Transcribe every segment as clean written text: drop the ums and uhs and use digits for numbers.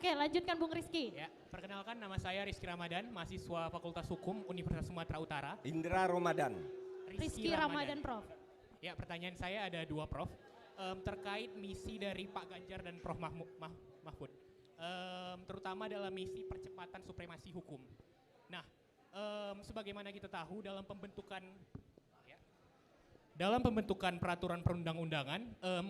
Oke, lanjutkan Bung Rizky. Ya, perkenalkan nama saya Rizky Ramadan, mahasiswa Fakultas Hukum Universitas Sumatera Utara. Indra Ramadan. Rizky Ramadan, Prof. Ya, pertanyaan saya ada dua, Prof. Terkait misi dari Pak Ganjar dan Prof Mahfud. Terutama dalam misi percepatan supremasi hukum. Nah, sebagaimana kita tahu dalam pembentukan peraturan perundang-undangan,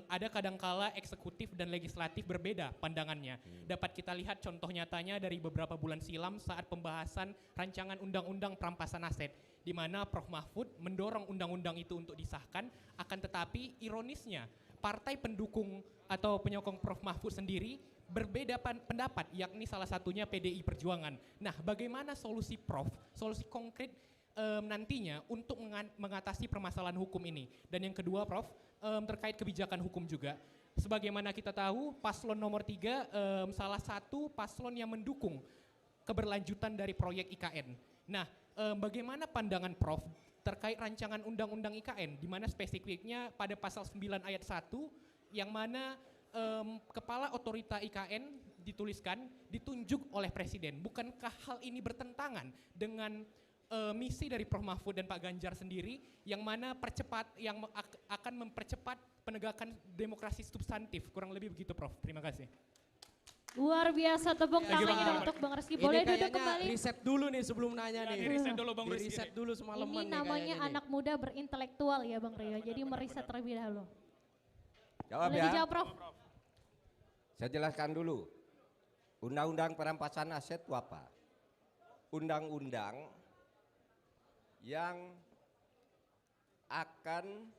ada kadangkala eksekutif dan legislatif berbeda pandangannya. Dapat kita lihat contoh nyatanya dari beberapa bulan silam saat pembahasan rancangan undang-undang perampasan aset, di mana Prof Mahfud mendorong undang-undang itu untuk disahkan, akan tetapi ironisnya partai pendukung atau penyokong Prof Mahfud sendiri berbeda pendapat, yakni salah satunya PDI Perjuangan. Nah, bagaimana solusi Prof, solusi konkret nantinya untuk mengatasi permasalahan hukum ini? Dan yang kedua, Prof, terkait kebijakan hukum juga. Sebagaimana kita tahu, paslon nomor 3 salah satu paslon yang mendukung keberlanjutan dari proyek IKN. Nah, bagaimana pandangan Prof terkait rancangan undang-undang IKN, di mana spesifiknya pada pasal 9 ayat 1, yang mana kepala otorita IKN ditunjuk oleh Presiden. Bukankah hal ini bertentangan dengan misi dari Prof Mahfud dan Pak Ganjar sendiri, yang mana akan mempercepat penegakan demokrasi substantif? Kurang lebih begitu, Prof. Terima kasih. Luar biasa, tepuk tangan untuk Bang Rizky. Boleh duduk kembali? Riset dulu nih sebelum nanya nih. Riset dulu Bang Rizky. Riset dulu semalaman Ini nih namanya anak muda berintelektual ya Bang Rio. Jadi meriset terlebih dahulu. Jawab Boleh ya. dijawab, Prof. Saya jelaskan dulu. Undang-undang perampasan aset itu apa? Undang-undang yang akan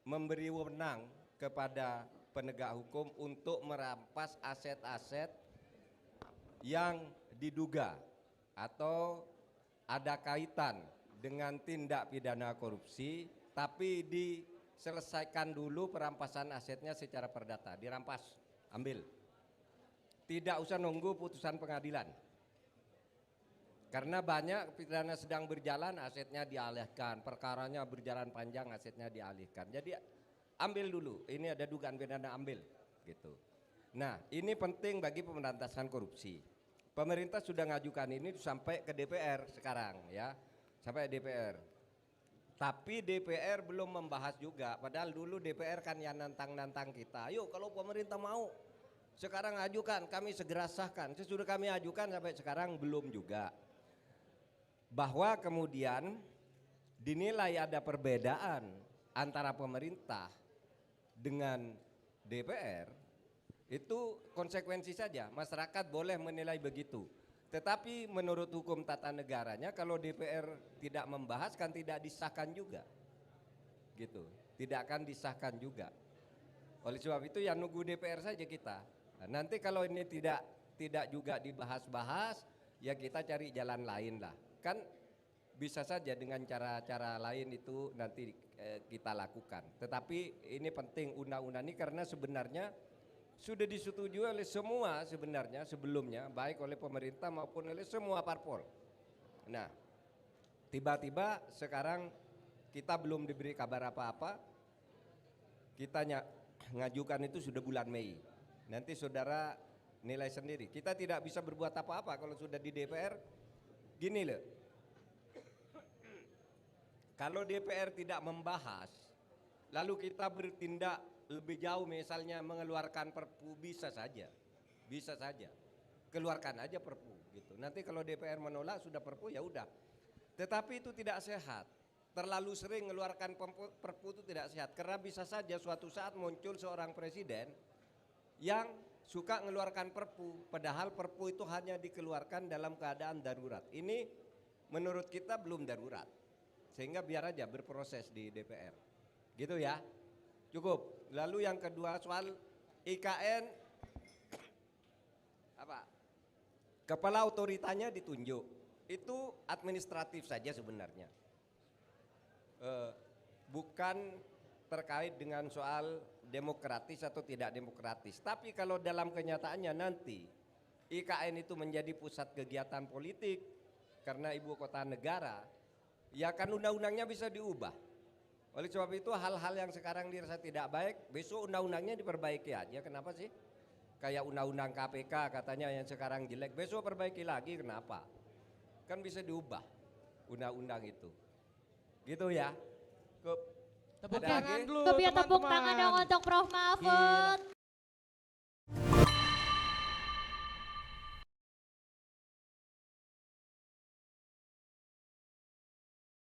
memberi wewenang kepada penegak hukum untuk merampas aset-aset yang diduga atau ada kaitan dengan tindak pidana korupsi, tapi diselesaikan dulu perampasan asetnya secara perdata, dirampas, ambil. Tidak usah nunggu putusan pengadilan. Karena banyak pidana sedang berjalan, asetnya dialihkan, perkaranya berjalan panjang, asetnya dialihkan. Jadi ambil dulu, ini ada dugaan pidana, ambil gitu. Nah, ini penting bagi pemberantasan korupsi. Pemerintah sudah ngajukan ini sampai ke DPR sekarang ya, sampai DPR. Tapi DPR belum membahas juga, padahal dulu DPR kan yang nantang-nantang kita. Yuk kalau pemerintah mau, sekarang ajukan, kami segera sahkan. Sesudah kami ajukan sampai sekarang belum juga. Bahwa kemudian dinilai ada perbedaan antara pemerintah dengan DPR, itu konsekuensi saja, masyarakat boleh menilai begitu. Tetapi menurut hukum tata negaranya, kalau DPR tidak membahas kan tidak disahkan juga, gitu, tidak akan disahkan juga. Oleh sebab itu ya nunggu DPR saja kita. Nah, nanti kalau ini tidak juga dibahas-bahas, ya kita cari jalan lain lah. Kan bisa saja dengan cara-cara lain itu nanti kita lakukan. Tetapi ini penting undang-undang ini karena sebenarnya sudah disetujui oleh semua sebenarnya sebelumnya, baik oleh pemerintah maupun oleh semua parpol. Nah, tiba-tiba sekarang kita belum diberi kabar apa-apa. Kita ngajukan itu sudah bulan Mei. Nanti saudara nilai sendiri. Kita tidak bisa berbuat apa-apa kalau sudah di DPR. Gini loh, kalau DPR tidak membahas, lalu kita bertindak lebih jauh, misalnya mengeluarkan perpu, bisa saja, keluarkan aja perpu gitu. Nanti kalau DPR menolak sudah perpu ya udah. Tetapi itu tidak sehat. Terlalu sering mengeluarkan perpu itu tidak sehat, karena bisa saja suatu saat muncul seorang presiden yang suka mengeluarkan perpu, padahal perpu itu hanya dikeluarkan dalam keadaan darurat. Ini menurut kita belum darurat, sehingga biar aja berproses di DPR, gitu ya. Cukup. Lalu yang kedua soal IKN, apa? Kepala otoritanya ditunjuk, itu administratif saja sebenarnya, bukan terkait dengan soal demokratis atau tidak demokratis. Tapi kalau dalam kenyataannya nanti IKN itu menjadi pusat kegiatan politik karena ibu kota negara, ya kan undang-undangnya bisa diubah. Oleh sebab itu hal-hal yang sekarang dirasa tidak baik, besok undang-undangnya diperbaiki aja. Kenapa sih? Kayak undang-undang KPK katanya yang sekarang jelek, besok perbaiki lagi, kenapa? Kan bisa diubah undang-undang itu. Gitu ya. Tepuk Ada tangan lagi? dulu Tepuk tangan teman-teman. dong untuk Prof. Mahfud.